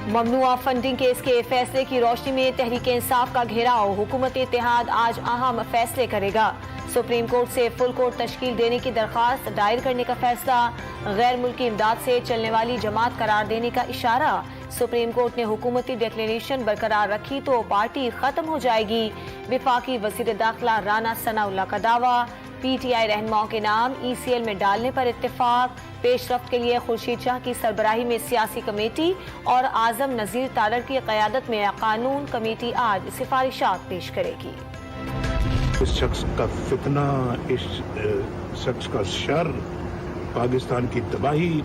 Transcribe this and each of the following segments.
ممنوعہ funding case کے فیصلے کی روشنی میں تحریک انصاف کا گھیراؤ، حکومت اتحاد آج اہم فیصلے کرے گا۔ سپریم کورٹ سے فل کورٹ تشکیل دینے کی درخواست دائر کرنے کا فیصلہ، غیر ملکی امداد سے چلنے والی جماعت قرار دینے کا اشارہ۔ سپریم کورٹ نے حکومتی ڈکلیریشن برقرار رکھی تو پارٹی ختم ہو جائے گی، وفاقی وزیر داخلہ رانا ثناءاللہ کا دعویٰ۔ پی ٹی آئی رہنماؤں کے نام ای سی ایل میں ڈالنے پر اتفاق، پیش رفت کے لیے خورشید شاہ کی سربراہی میں سیاسی کمیٹی اور اعظم نذیر تالر کی قیادت میں قانون کمیٹی آج سفارشات پیش کرے گی۔ اس شخص کا فتنہ، اس شخص کا شر، پاکستان کی تباہی،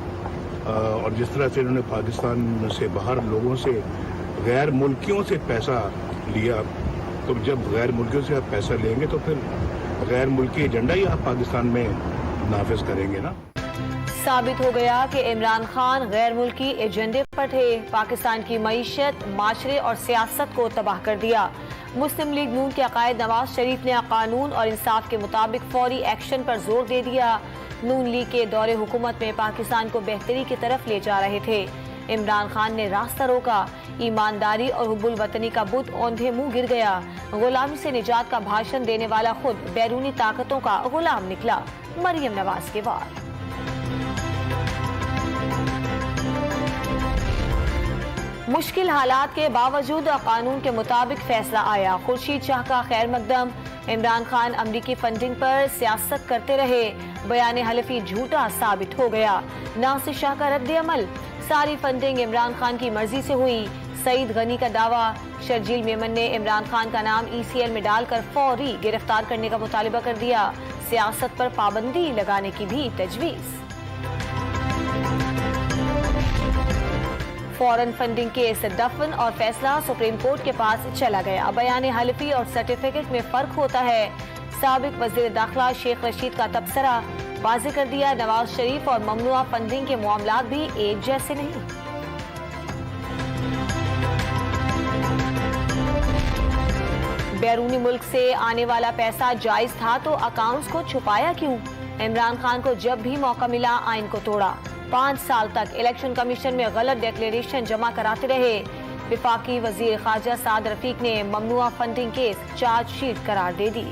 اور جس طرح سے انہوں نے پاکستان سے باہر لوگوں سے، غیر ملکیوں سے پیسہ لیا، تو جب غیر ملکیوں سے آپ پیسہ لیں گے تو پھر غیر ملکی ایجنڈا ہی آپ پاکستان میں نافذ کریں گے نا۔ ثابت ہو گیا کہ عمران خان غیر ملکی ایجنڈے پر تھے، پاکستان کی معیشت، معاشرے اور سیاست کو تباہ کر دیا۔ مسلم لیگ نون کے عقائد نواز شریف نے قانون اور انصاف کے مطابق فوری ایکشن پر زور دے دیا۔ نون لیگ کے دور حکومت میں پاکستان کو بہتری کی طرف لے جا رہے تھے، عمران خان نے راستہ روکا، ایمانداری اور حب الوطنی کا بت اوندھے منہ گر گیا، غلامی سے نجات کا بھاشن دینے والا خود بیرونی طاقتوں کا غلام نکلا۔ مریم نواز کے وار۔ مشکل حالات کے باوجود قانون کے مطابق فیصلہ آیا، خورشید شاہ کا خیر مقدم۔ عمران خان امریکی فنڈنگ پر سیاست کرتے رہے، بیان حلفی جھوٹا ثابت ہو گیا۔ ناصر شاہ کا رد عمل، ساری فنڈنگ عمران خان کی مرضی سے ہوئی، سعید غنی کا دعویٰ۔ شرجیل میمن نے عمران خان کا نام ای سی ایل میں ڈال کر فوری گرفتار کرنے کا مطالبہ کر دیا، سیاست پر پابندی لگانے کی بھی تجویز۔ فورن فنڈنگ کیس دفن اور فیصلہ سپریم کورٹ کے پاس چلا گیا، بیان حلفی اور سرٹیفکیٹ میں فرق ہوتا ہے۔ سابق وزیر داخلہ شیخ رشید کا تبصرہ، واضح کر دیا نواز شریف اور ممنوعہ فنڈنگ کے معاملات بھی ایک جیسے نہیں۔ بیرونی ملک سے آنے والا پیسہ جائز تھا تو اکاؤنٹس کو چھپایا کیوں؟ عمران خان کو جب بھی موقع ملا آئین کو توڑا، 5 سال تک الیکشن کمیشن میں غلط ڈکلیریشن جمع کراتے رہے۔ وفاقی وزیر خارجہ سعد رفیق نے ممنوعہ فنڈنگ کیس چارج شیٹ قرار دے دی۔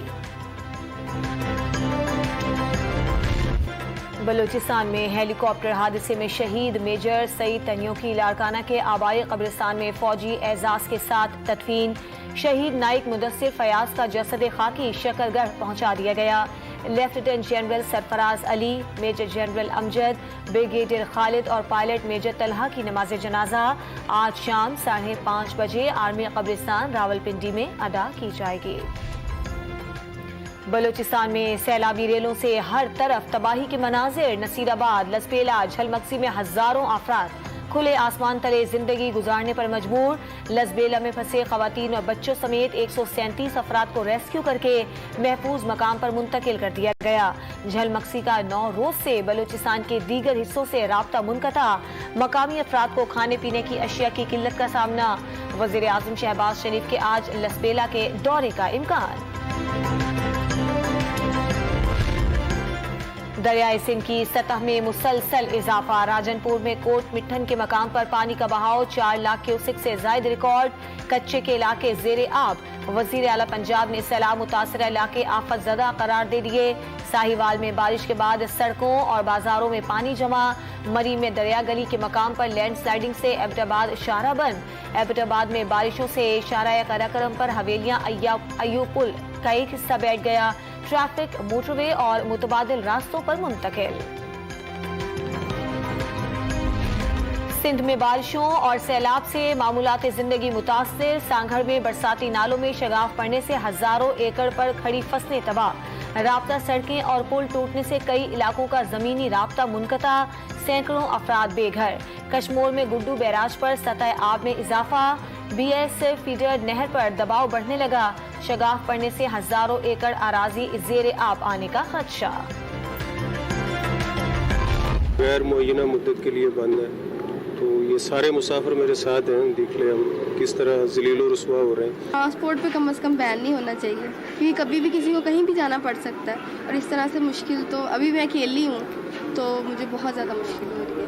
بلوچستان میں ہیلی کاپٹر حادثے میں شہید میجر سعید تنیو کی لاڑکانہ کے آبائی قبرستان میں فوجی اعزاز کے ساتھ تدفین۔ شہید نائک مدثر فیاض کا جسد خاکی شکر گڑھ پہنچا دیا گیا۔ لیفٹیننٹ جنرل سرفراز علی، میجر جنرل امجد، بریگیڈیئر خالد اور پائلٹ میجر طلحہ کی نماز جنازہ آج شام 5:30 بجے آرمی قبرستان راولپنڈی میں ادا کی جائے گی۔ بلوچستان میں سیلابی ریلوں سے ہر طرف تباہی کے مناظر، نصیر آباد، لسبیلا، جھلمکسی میں ہزاروں افراد کھلے آسمان تلے زندگی گزارنے پر مجبور۔ لسبیلا میں پھنسے خواتین اور بچوں سمیت 137 افراد کو ریسکیو کر کے محفوظ مقام پر منتقل کر دیا گیا۔ جھلمکسی کا 9 روز سے بلوچستان کے دیگر حصوں سے رابطہ منقطع، مقامی افراد کو کھانے پینے کی اشیاء کی قلت کا سامنا۔ وزیر اعظم شہباز شریف کے آج لسبیلا کے دورے کا امکان۔ دریائے سندھ کی سطح میں مسلسل اضافہ، راجن پور میں کوٹ مٹھن کے مقام پر پانی کا بہاؤ 4 لاکھ کیوسک سے زائد ریکارڈ، کچے کے علاقے زیر آب۔ وزیر اعلیٰ پنجاب نے سیلاب متاثرہ علاقے آفت زدہ قرار دے دیے۔ ساہیوال میں بارش کے بعد سڑکوں اور بازاروں میں پانی جمع، مری میں دریا گلی کے مقام پر لینڈ سلائیڈنگ سے ایبٹ آباد شاہراہ بند۔ ایبٹ آباد میں بارشوں سے شاہراہ قراقرم پر حویلیاں ایوب پل کا ایک حصہ بیٹھ گیا، ٹریفک موٹر وے اور متبادل راستوں پر منتقل۔ سندھ میں بارشوں اور سیلاب سے معمولات زندگی متاثر، سانگھڑ میں برساتی نالوں میں شگاف پڑنے سے ہزاروں ایکڑ پر کھڑی فصلیں تباہ، رابطہ سڑکیں اور پل ٹوٹنے سے کئی علاقوں کا زمینی رابطہ منقطع، سینکڑوں افراد بے گھر۔ کشمور میں گڈو بیراج پر سطح آب میں اضافہ، بی ایس فیڈر نہر پر دباؤ بڑھنے لگا، شگاف پڑنے سے ہزاروں ایکڑ اراضی زیر آب آنے کا خدشہ۔ غیر معینہ مدت کے لیے بند ہے، تو یہ سارے مسافر میرے ساتھ ہیں، دیکھ لیں ہم کس طرح ذلیل و رسوا ہو رہے ہیں۔ ٹرانسپورٹ پہ کم از کم بین نہیں ہونا چاہیے، کیونکہ کبھی بھی کسی کو کہیں بھی جانا پڑ سکتا ہے، اور اس طرح سے مشکل تو ابھی میں اکیلی ہوں تو مجھے بہت زیادہ مشکل ہو رہی ہے۔